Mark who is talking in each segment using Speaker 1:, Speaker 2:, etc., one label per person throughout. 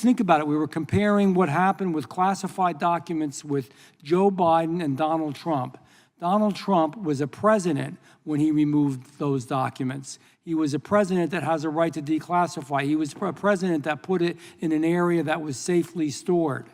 Speaker 1: think about it. We were comparing what happened with classified documents with Joe Biden and Donald Trump. Donald Trump was a president when he removed those documents. He was a president that has a right to declassify. He was a president that put it in an area that was safely stored.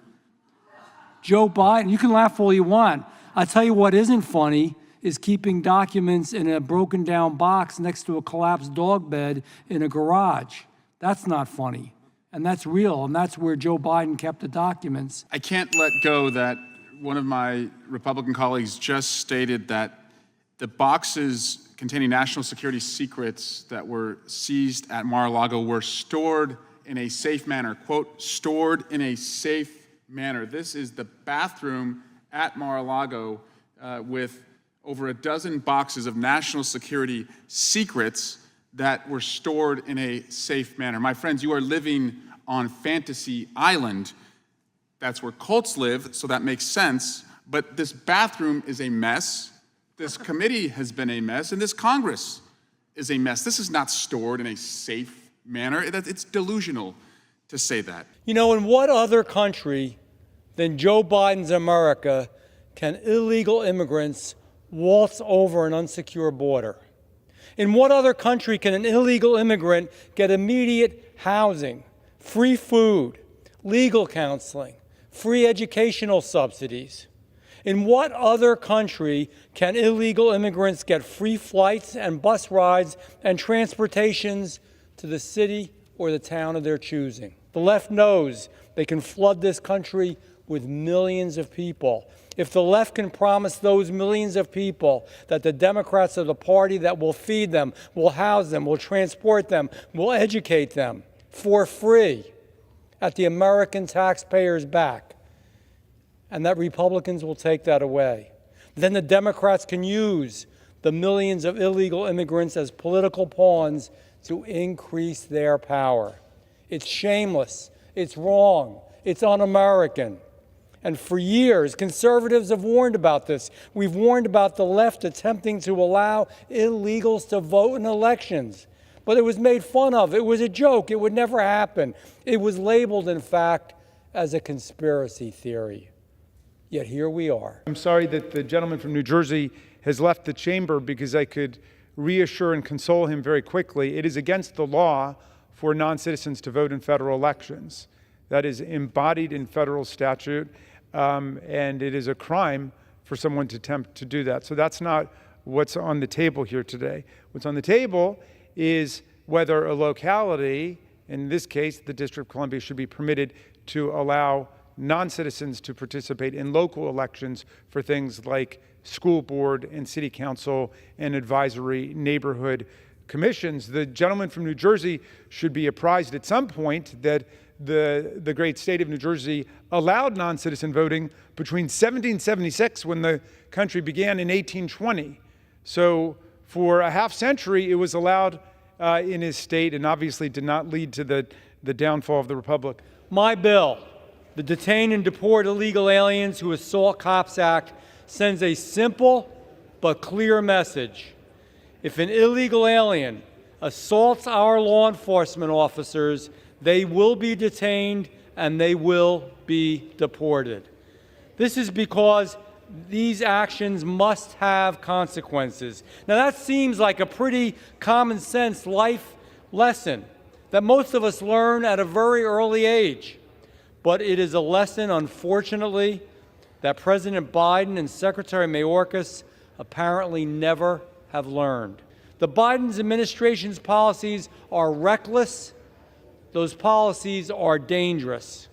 Speaker 1: Joe Biden, you can laugh all you want. I'll tell you what isn't funny is keeping documents in a broken down box next to a collapsed dog bed in a garage. That's not funny. And that's real, and that's where Joe Biden kept the documents.
Speaker 2: I can't let go that one of my Republican colleagues just stated that the boxes containing national security secrets that were seized at Mar-a-Lago were stored in a safe manner. Quote, stored in a safe manner. This is the bathroom at Mar-a-Lago with over a dozen boxes of national security secrets that were stored in a safe manner. My friends, you are living on Fantasy Island. That's where cults live, so that makes sense. But this bathroom is a mess. This committee has been a mess, and this Congress is a mess. This is not stored in a safe manner. It's delusional to say that.
Speaker 1: You know, in what other country than Joe Biden's America can illegal immigrants waltz over an unsecure border? In what other country can an illegal immigrant get immediate housing, free food, legal counseling, free educational subsidies? In what other country can illegal immigrants get free flights and bus rides and transportations to the city or the town of their choosing? The left knows they can flood this country with millions of people. If the left can promise those millions of people that the Democrats are the party that will feed them, will house them, will transport them, will educate them for free at the American taxpayer's back, and that Republicans will take that away, then the Democrats can use the millions of illegal immigrants as political pawns to increase their power. It's shameless, it's wrong, it's un-American. And for years, conservatives have warned about this. We've warned about the left attempting to allow illegals to vote in elections. But it was made fun of. It was a joke. It would never happen. It was labeled, in fact, as a conspiracy theory. Yet here we are.
Speaker 3: I'm sorry that the gentleman from New Jersey has left the chamber, because I could reassure and console him very quickly. It is against the law for non-citizens to vote in federal elections. That is embodied in federal statute, and it is a crime for someone to attempt to do that. So that's not what's on the table here today. What's on the table is whether a locality, in this case, the District of Columbia, should be permitted to allow non-citizens to participate in local elections for things like school board and city council and advisory neighborhood commissions. The gentleman from New Jersey should be apprised at some point that the great state of New Jersey allowed non-citizen voting between 1776, when the country began, in 1820. So for a half century, it was allowed in his state, and obviously did not lead to the downfall of the republic.
Speaker 1: My bill, the Detain and Deport Illegal Aliens Who Assault Cops Act, sends a simple but clear message. If an illegal alien assaults our law enforcement officers, they will be detained and they will be deported. This is because these actions must have consequences. Now that seems like a pretty common sense life lesson that most of us learn at a very early age. But it is a lesson, unfortunately, that President Biden and Secretary Mayorkas apparently never have learned. The Biden administration's policies are reckless. Those policies are dangerous.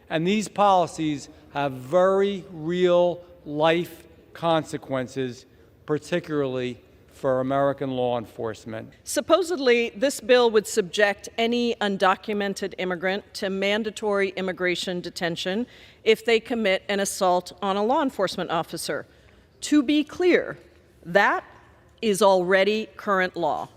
Speaker 1: And these policies have very real life consequences, particularly for American law enforcement.
Speaker 4: Supposedly, this bill would subject any undocumented immigrant to mandatory immigration detention if they commit an assault on a law enforcement officer. To be clear, that is already current law.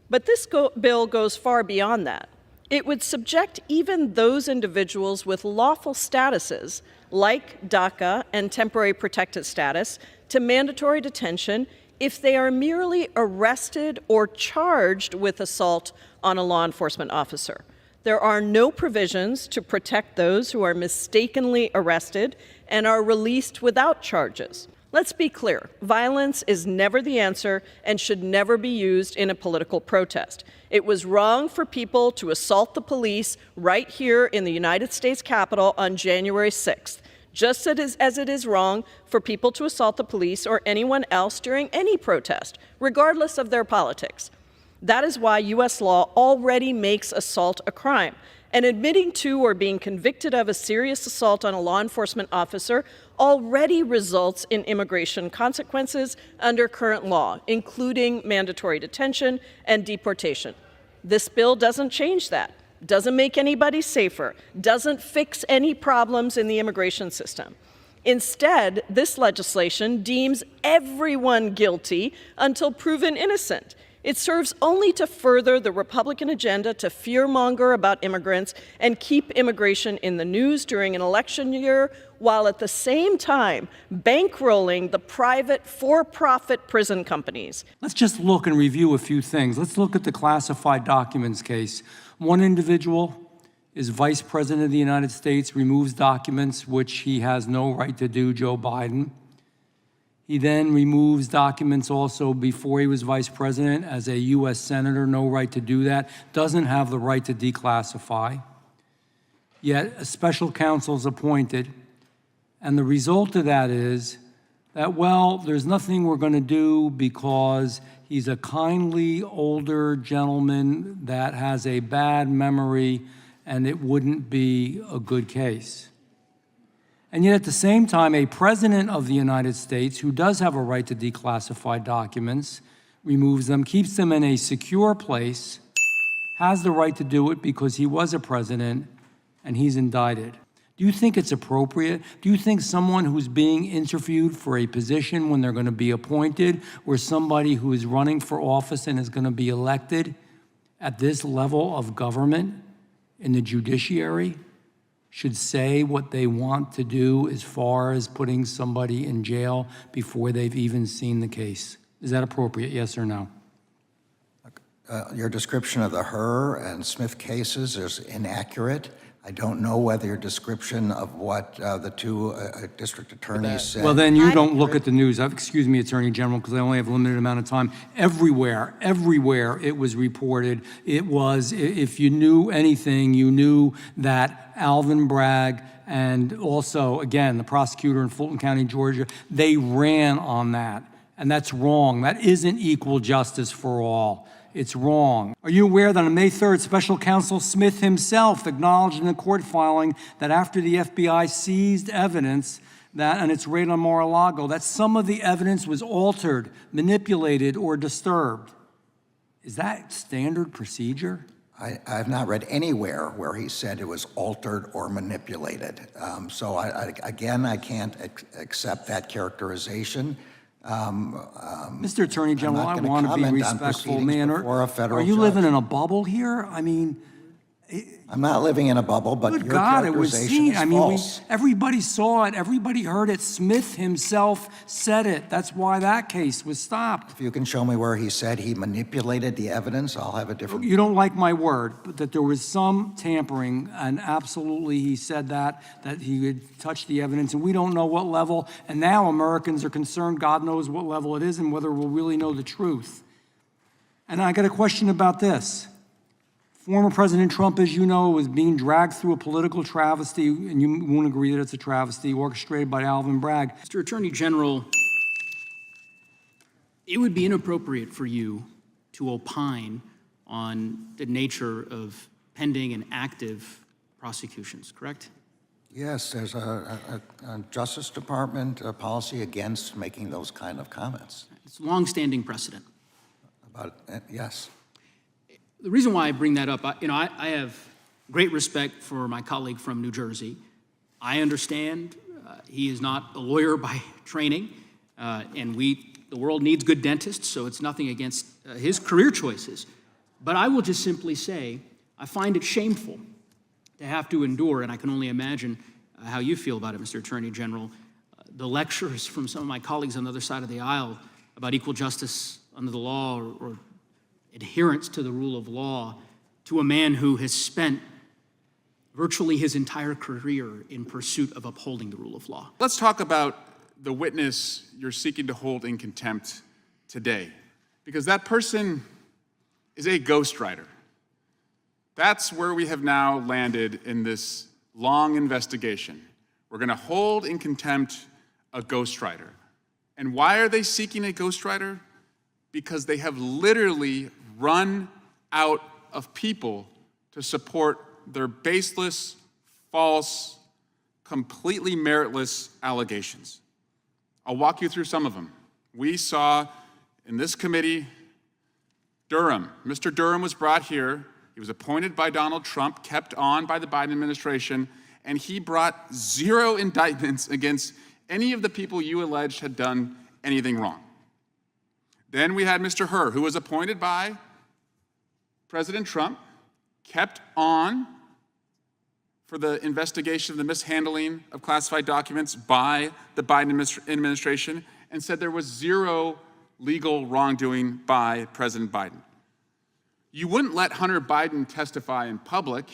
Speaker 4: But this bill goes far beyond that. It would subject even those individuals with lawful statuses, like DACA and temporary protected status, to mandatory detention if they are merely arrested or charged with assault on a law enforcement officer. There are no provisions to protect those who are mistakenly arrested and are released without charges. Let's be clear, violence is never the answer and should never be used in a political protest. It was wrong for people to assault the police right here in the United States Capitol on January 6th, just as it is wrong for people to assault the police or anyone else during any protest, regardless of their politics. That is why U.S. law already makes assault a crime. And admitting to or being convicted of a serious assault on a law enforcement officer already results in immigration consequences under current law, including mandatory detention and deportation. This bill doesn't change that, doesn't make anybody safer, doesn't fix any problems in the immigration system. Instead, this legislation deems everyone guilty until proven innocent. It serves only to further the Republican agenda to fearmonger about immigrants and keep immigration in the news during an election year, while at the same time bankrolling the private for-profit prison companies.
Speaker 5: Let's just look and review a few things. Let's look at the classified documents case. One individual is Vice President of the United States, removes documents which he has no right to do, Joe Biden. He then removes documents also before he was vice president as a U.S. senator, no right to do that, doesn't have the right to declassify. Yet a special counsel is appointed, and the result of that is that, well, there's nothing we're going to do because he's a kindly older gentleman that has a bad memory and it wouldn't be a good case. And yet at the same time, a president of the United States who does have a right to declassify documents, removes them, keeps them in a secure place, has the right to do it because he was a president and he's indicted. Do you think it's appropriate? Do you think someone who's being interviewed for a position when they're going to be appointed, or somebody who is running for office and is going to be elected at this level of government in the judiciary, should say what they want to do as far as putting somebody in jail before they've even seen the case? Is that appropriate, yes or no?
Speaker 6: Your description of the Herr and Smith cases is inaccurate. I don't know whether your description of what the two district attorneys said.
Speaker 5: Well, then you don't look at the news. Excuse me, Attorney General, because I only have a limited amount of time. Everywhere it was reported. It was, if you knew anything, you knew that Alvin Bragg and also, again, the prosecutor in Fulton County, Georgia, they ran on that. And that's wrong. That isn't equal justice for all. It's wrong. Are you aware that on May 3rd, Special Counsel Smith himself acknowledged in a court filing that after the FBI seized evidence that, and it's right on Mar-a-Lago, that some of the evidence was altered, manipulated, or disturbed? Is that standard procedure?
Speaker 6: I have not read anywhere where he said it was altered or manipulated. So again, I can't accept that characterization.
Speaker 5: Mr. Attorney General, I want to be respectful, man. Are you living in a bubble here? I mean,
Speaker 6: I'm not living in a bubble, but your
Speaker 5: God, it was
Speaker 6: characterization
Speaker 5: seen.
Speaker 6: is
Speaker 5: I mean,
Speaker 6: false.
Speaker 5: everybody saw it. Everybody heard it. Smith himself said it. That's why that case was stopped.
Speaker 6: If you can show me where he said he manipulated the evidence, I'll have a different.
Speaker 5: You don't like my word, but that there was some tampering, and absolutely he said that he had touched the evidence, and we don't know what level. And now Americans are concerned, God knows what level it is and whether we'll really know the truth. And I got a question about this. Former President Trump, as you know, was being dragged through a political travesty, and you won't agree that it's a travesty, orchestrated by Alvin Bragg.
Speaker 7: Mr. Attorney General, it would be inappropriate for you to opine on the nature of pending and active prosecutions, correct?
Speaker 6: Yes, there's a Justice Department policy against making those kind of comments.
Speaker 7: It's a longstanding precedent.
Speaker 6: Yes.
Speaker 7: The reason why I bring that up, I have great respect for my colleague from New Jersey. I understand he is not a lawyer by training, and the world needs good dentists, so it's nothing against his career choices. But I will just simply say, I find it shameful to have to endure, and I can only imagine how you feel about it, Mr. Attorney General, the lectures from some of my colleagues on the other side of the aisle about equal justice under the law or adherence to the rule of law to a man who has spent virtually his entire career in pursuit of upholding the rule of law.
Speaker 2: Let's talk about the witness you're seeking to hold in contempt today, because that person is a ghostwriter. That's where we have now landed in this long investigation. We're going to hold in contempt a ghostwriter. And why are they seeking a ghostwriter? Because they have literally run out of people to support their baseless, false, completely meritless allegations. I'll walk you through some of them. We saw in this committee Durham. Mr. Durham was brought here. He was appointed by Donald Trump, kept on by the Biden administration, and he brought 0 indictments against any of the people you alleged had done anything wrong. Then we had Mr. Hur, who was appointed by President Trump, kept on for the investigation of the mishandling of classified documents by the Biden administration, and said there was 0 legal wrongdoing by President Biden. You wouldn't let Hunter Biden testify in public.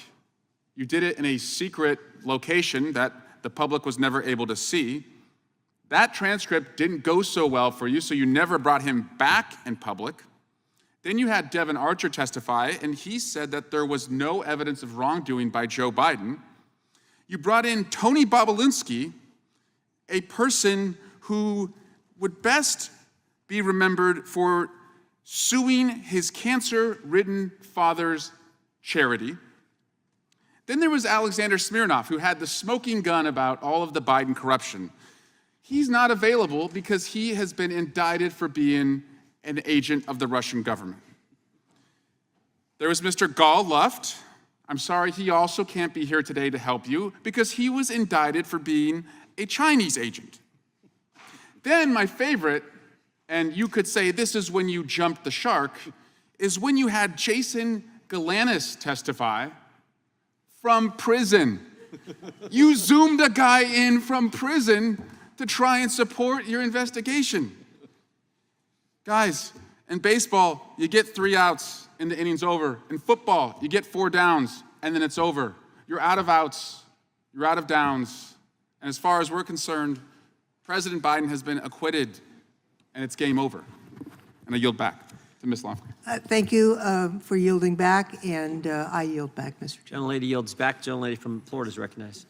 Speaker 2: You did it in a secret location that the public was never able to see. That transcript didn't go so well for you, so you never brought him back in public. Then you had Devin Archer testify, and he said that there was no evidence of wrongdoing by Joe Biden. You brought in Tony Bobulinski, a person who would best be remembered for suing his cancer-ridden father's charity. Then there was Alexander Smirnov, who had the smoking gun about all of the Biden corruption. He's not available because he has been indicted for being an agent of the Russian government. There was Mr. Gall Luft. I'm sorry, he also can't be here today to help you because he was indicted for being a Chinese agent. Then my favorite, and you could say this is when you jumped the shark, is when you had Jason Galanis testify from prison. You zoomed a guy in from prison to try and support your investigation. Guys, in baseball, you get 3 outs and the inning's over. In football, you get 4 downs and then it's over. You're out of outs, you're out of downs. And as far as we're concerned, President Biden has been acquitted and it's game over. And I yield back to Ms. Lofgren.
Speaker 8: Thank you for yielding back, and I yield back, Mr. Chairman.
Speaker 9: Gentlelady yields back. Gentlelady from Florida is recognized.